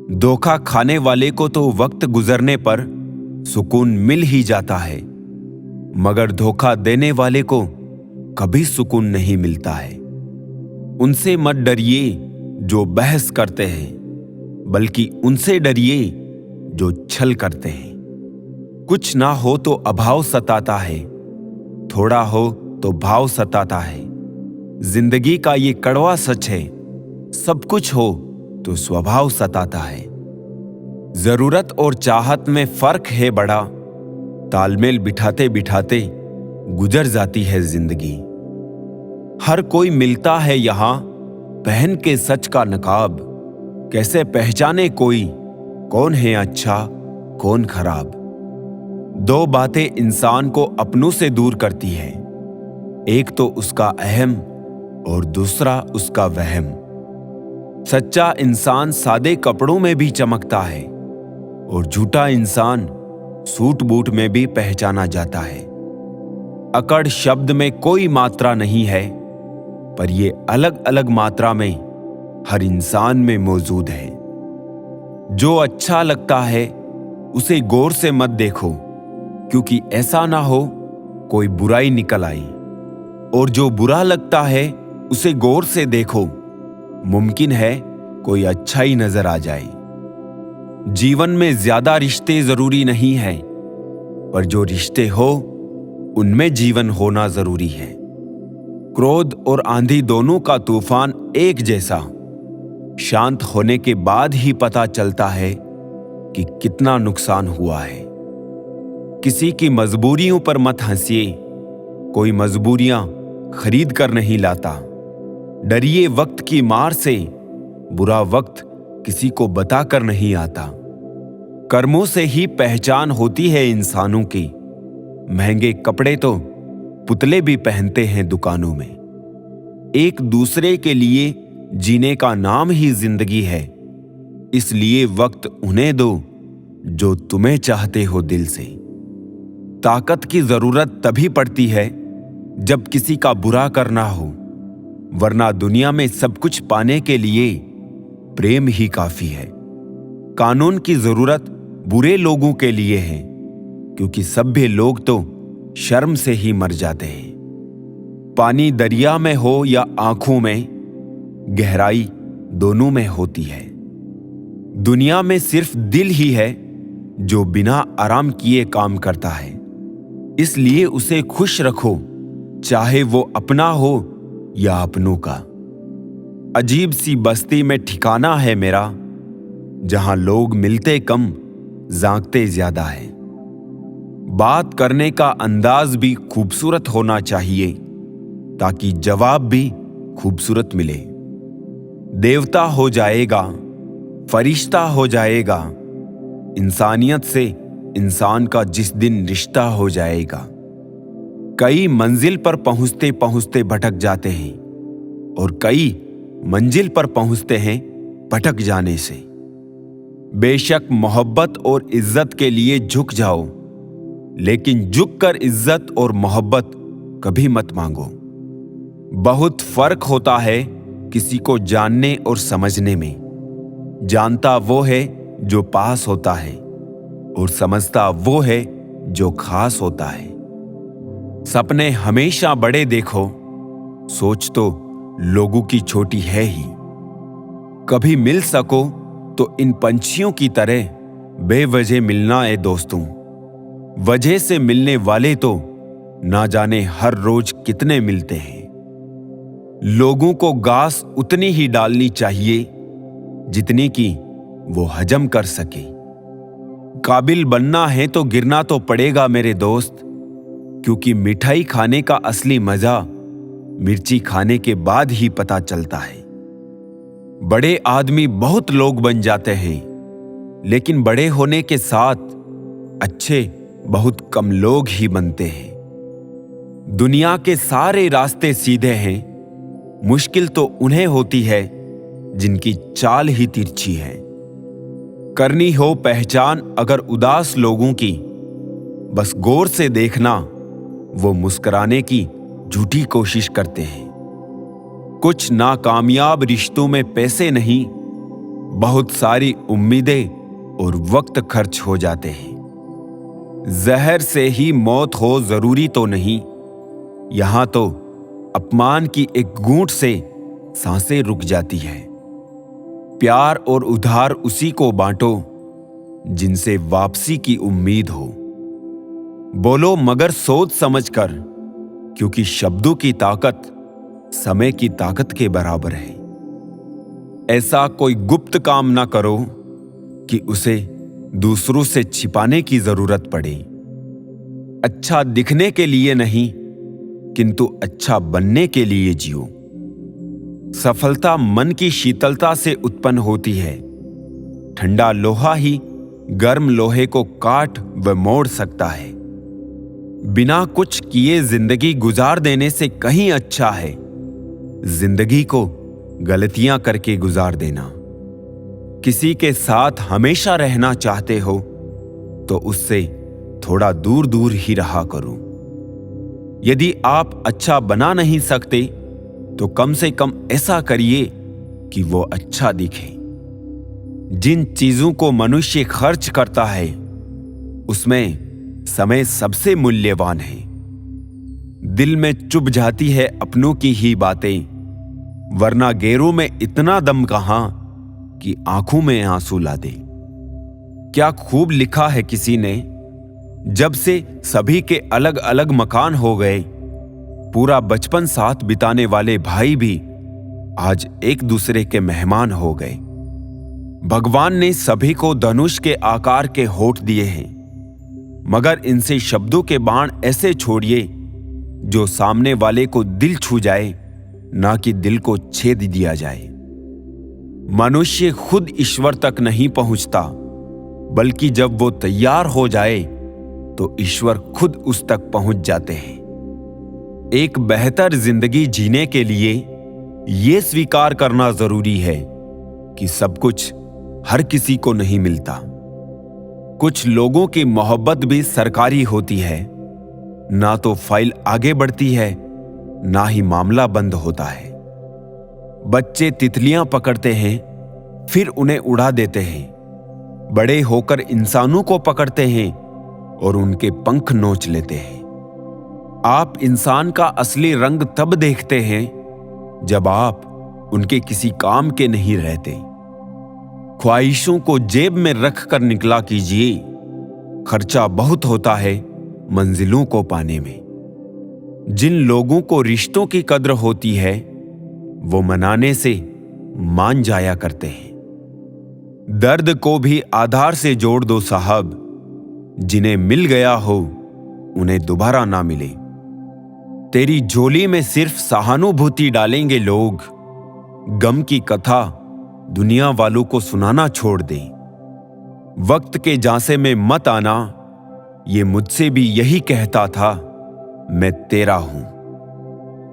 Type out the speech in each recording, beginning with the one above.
धोखा खाने वाले को तो वक्त गुजरने पर सुकून मिल ही जाता है, मगर धोखा देने वाले को कभी सुकून नहीं मिलता है। उनसे मत डरिए जो बहस करते हैं, बल्कि उनसे डरिए जो छल करते हैं। कुछ ना हो तो अभाव सताता है, थोड़ा हो तो भाव सताता है। जिंदगी का ये कड़वा सच है, सब कुछ हो तो स्वभाव सताता है। जरूरत और चाहत में फर्क है बड़ा, तालमेल बिठाते बिठाते गुजर जाती है जिंदगी। हर कोई मिलता है यहां पहन के सच का नकाब, कैसे पहचाने कोई कौन है अच्छा कौन खराब। दो बातें इंसान को अपनों से दूर करती है, एक तो उसका अहम और दूसरा उसका वहम। सच्चा इंसान सादे कपड़ों में भी चमकता है और झूठा इंसान सूट बूट में भी पहचाना जाता है। अकड़ शब्द में कोई मात्रा नहीं है, पर ये अलग अलग मात्रा में हर इंसान में मौजूद है। जो अच्छा लगता है उसे गौर से मत देखो, क्योंकि ऐसा ना हो कोई बुराई निकल आई, और जो बुरा लगता है उसे गौर से देखो, मुमकिन है कोई अच्छा ही नजर आ जाए। जीवन में ज्यादा रिश्ते जरूरी नहीं है, पर जो रिश्ते हो उनमें जीवन होना जरूरी है। क्रोध और आंधी दोनों का तूफान एक जैसा, शांत होने के बाद ही पता चलता है कि कितना नुकसान हुआ है। किसी की मजबूरियों पर मत हंसिए, कोई मजबूरियां खरीद कर नहीं लाता। डरिए वक्त की मार से, बुरा वक्त किसी को बताकर नहीं आता। कर्मों से ही पहचान होती है इंसानों की, महंगे कपड़े तो पुतले भी पहनते हैं दुकानों में। एक दूसरे के लिए जीने का नाम ही जिंदगी है, इसलिए वक्त उन्हें दो जो तुम्हें चाहते हो दिल से। ताकत की जरूरत तभी पड़ती है जब किसी का बुरा करना हो, वरना दुनिया में सब कुछ पाने के लिए प्रेम ही काफी है। कानून की जरूरत बुरे लोगों के लिए है, क्योंकि सभ्य लोग तो शर्म से ही मर जाते हैं। पानी दरिया में हो या आंखों में, गहराई दोनों में होती है। दुनिया में सिर्फ दिल ही है जो बिना आराम किए काम करता है, इसलिए उसे खुश रखो, चाहे वो अपना हो या अपनों का। अजीब सी बस्ती में ठिकाना है मेरा, जहां लोग मिलते कम जागते ज्यादा है। बात करने का अंदाज भी खूबसूरत होना चाहिए, ताकि जवाब भी खूबसूरत मिले। देवता हो जाएगा, फरिश्ता हो जाएगा, इंसानियत से इंसान का जिस दिन रिश्ता हो जाएगा। कई मंजिल पर पहुंचते पहुंचते भटक जाते हैं, और कई मंजिल पर पहुंचते हैं भटक जाने से। बेशक मोहब्बत और इज्जत के लिए झुक जाओ, लेकिन झुककर इज्जत और मोहब्बत कभी मत मांगो। बहुत फर्क होता है किसी को जानने और समझने में। जानता वो है जो पास होता है, और समझता वो है जो खास होता है। सपने हमेशा बड़े देखो, सोच तो लोगों की छोटी है ही। कभी मिल सको तो इन पंछियों की तरह बेवजह मिलना है दोस्तों। वजह से मिलने वाले तो ना जाने हर रोज कितने मिलते हैं। लोगों को घास उतनी ही डालनी चाहिए जितनी कि वो हजम कर सके। काबिल बनना है तो गिरना तो पड़ेगा मेरे दोस्त, क्योंकि मिठाई खाने का असली मजा मिर्ची खाने के बाद ही पता चलता है। बड़े आदमी बहुत लोग बन जाते हैं, लेकिन बड़े होने के साथ अच्छे बहुत कम लोग ही बनते हैं। दुनिया के सारे रास्ते सीधे हैं, मुश्किल तो उन्हें होती है जिनकी चाल ही तिरछी है। करनी हो पहचान अगर उदास लोगों की, बस गौर से देखना वो मुस्कुराने की झूठी कोशिश करते हैं। कुछ नाकामयाब रिश्तों में पैसे नहीं, बहुत सारी उम्मीदें और वक्त खर्च हो जाते हैं। जहर से ही मौत हो जरूरी तो नहीं, यहां तो अपमान की एक घूंट से सांसें रुक जाती है। प्यार और उधार उसी को बांटो जिनसे वापसी की उम्मीद हो। बोलो मगर सोच समझकर, क्योंकि शब्दों की ताकत समय की ताकत के बराबर है। ऐसा कोई गुप्त काम ना करो कि उसे दूसरों से छिपाने की जरूरत पड़े। अच्छा दिखने के लिए नहीं, किंतु अच्छा बनने के लिए जियो। सफलता मन की शीतलता से उत्पन्न होती है। ठंडा लोहा ही गर्म लोहे को काट व मोड़ सकता है। बिना कुछ किए जिंदगी गुजार देने से कहीं अच्छा है जिंदगी को गलतियां करके गुजार देना। किसी के साथ हमेशा रहना चाहते हो तो उससे थोड़ा दूर दूर ही रहा करो। यदि आप अच्छा बना नहीं सकते तो कम से कम ऐसा करिए कि वो अच्छा दिखे। जिन चीजों को मनुष्य खर्च करता है उसमें समय सबसे मूल्यवान है। दिल में चुभ जाती है अपनों की ही बातें, वरना गैरों में इतना दम कहां कि आंखों में आंसू ला दे। क्या खूब लिखा है किसी ने, जब से सभी के अलग अलग मकान हो गए, पूरा बचपन साथ बिताने वाले भाई भी आज एक दूसरे के मेहमान हो गए। भगवान ने सभी को धनुष के आकार के होठ दिए हैं, मगर इनसे शब्दों के बाण ऐसे छोड़िए जो सामने वाले को दिल छू जाए, ना कि दिल को छेद दिया जाए। मनुष्य खुद ईश्वर तक नहीं पहुंचता, बल्कि जब वो तैयार हो जाए तो ईश्वर खुद उस तक पहुंच जाते हैं। एक बेहतर जिंदगी जीने के लिए ये स्वीकार करना जरूरी है कि सब कुछ हर किसी को नहीं मिलता। कुछ लोगों की मोहब्बत भी सरकारी होती है, ना तो फाइल आगे बढ़ती है, ना ही मामला बंद होता है। बच्चे तितलियां पकड़ते हैं, फिर उन्हें उड़ा देते हैं। बड़े होकर इंसानों को पकड़ते हैं और उनके पंख नोच लेते हैं। आप इंसान का असली रंग तब देखते हैं जब आप उनके किसी काम के नहीं रहते। ख्वाहिशों को जेब में रख कर निकला कीजिए, खर्चा बहुत होता है मंजिलों को पाने में। जिन लोगों को रिश्तों की कद्र होती है वो मनाने से मान जाया करते हैं। दर्द को भी आधार से जोड़ दो साहब, जिन्हें मिल गया हो उन्हें दोबारा ना मिले। तेरी झोली में सिर्फ सहानुभूति डालेंगे लोग, गम की कथा दुनिया वालों को सुनाना छोड़ दे। वक्त के झांसे में मत आना, ये मुझसे भी यही कहता था, मैं तेरा हूं।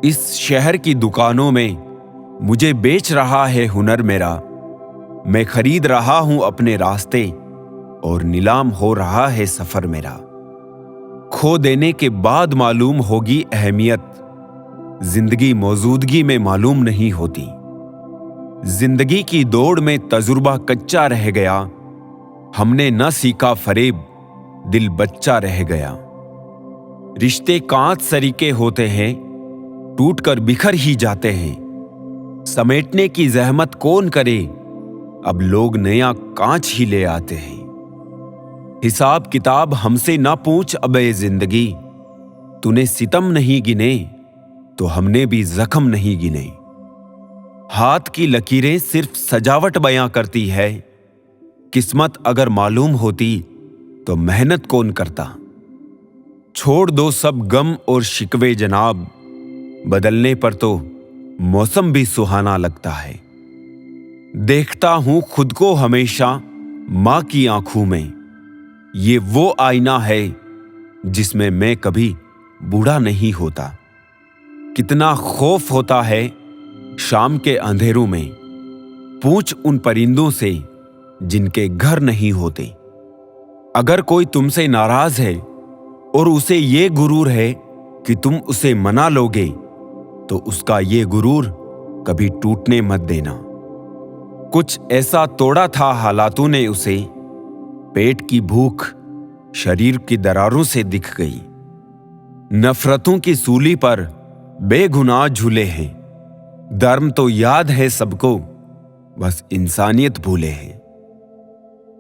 इस शहर की दुकानों में मुझे बेच रहा है हुनर मेरा। मैं खरीद रहा हूं अपने रास्ते और नीलाम हो रहा है सफर मेरा। खो देने के बाद मालूम होगी अहमियत, जिंदगी मौजूदगी में मालूम नहीं होती। जिंदगी की दौड़ में तजुर्बा कच्चा रह गया, हमने न सीखा फरेब, दिल बच्चा रह गया। रिश्ते कांच सरीके होते हैं, टूटकर बिखर ही जाते हैं। समेटने की जहमत कौन करे, अब लोग नया कांच ही ले आते हैं। हिसाब किताब हमसे ना पूछ अबे जिंदगी, तूने सितम नहीं गिने तो हमने भी जख्म नहीं गिने। हाथ की लकीरें सिर्फ सजावट बयां करती है, किस्मत अगर मालूम होती तो मेहनत कौन करता। छोड़ दो सब गम और शिकवे जनाब, बदलने पर तो मौसम भी सुहाना लगता है। देखता हूं खुद को हमेशा मां की आंखों में, ये वो आईना है जिसमें मैं कभी बूढ़ा नहीं होता। कितना खौफ होता है शाम के अंधेरों में, पूछ उन परिंदों से जिनके घर नहीं होते। अगर कोई तुमसे नाराज है और उसे ये गुरूर है कि तुम उसे मना लोगे, तो उसका ये गुरूर कभी टूटने मत देना। कुछ ऐसा तोड़ा था हालातों ने उसे, पेट की भूख शरीर की दरारों से दिख गई। नफरतों की सूली पर बेगुनाह झूले हैं, धर्म तो याद है सबको, बस इंसानियत भूले हैं।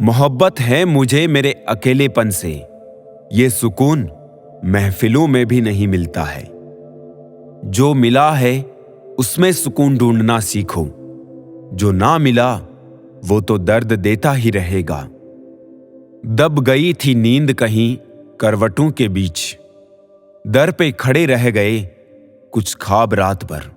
मोहब्बत है मुझे मेरे अकेलेपन से, ये सुकून महफिलों में भी नहीं मिलता है। जो मिला है उसमें सुकून ढूंढना सीखो, जो ना मिला वो तो दर्द देता ही रहेगा। दब गई थी नींद कहीं करवटों के बीच, दर पे खड़े रह गए कुछ ख्वाब रात भर।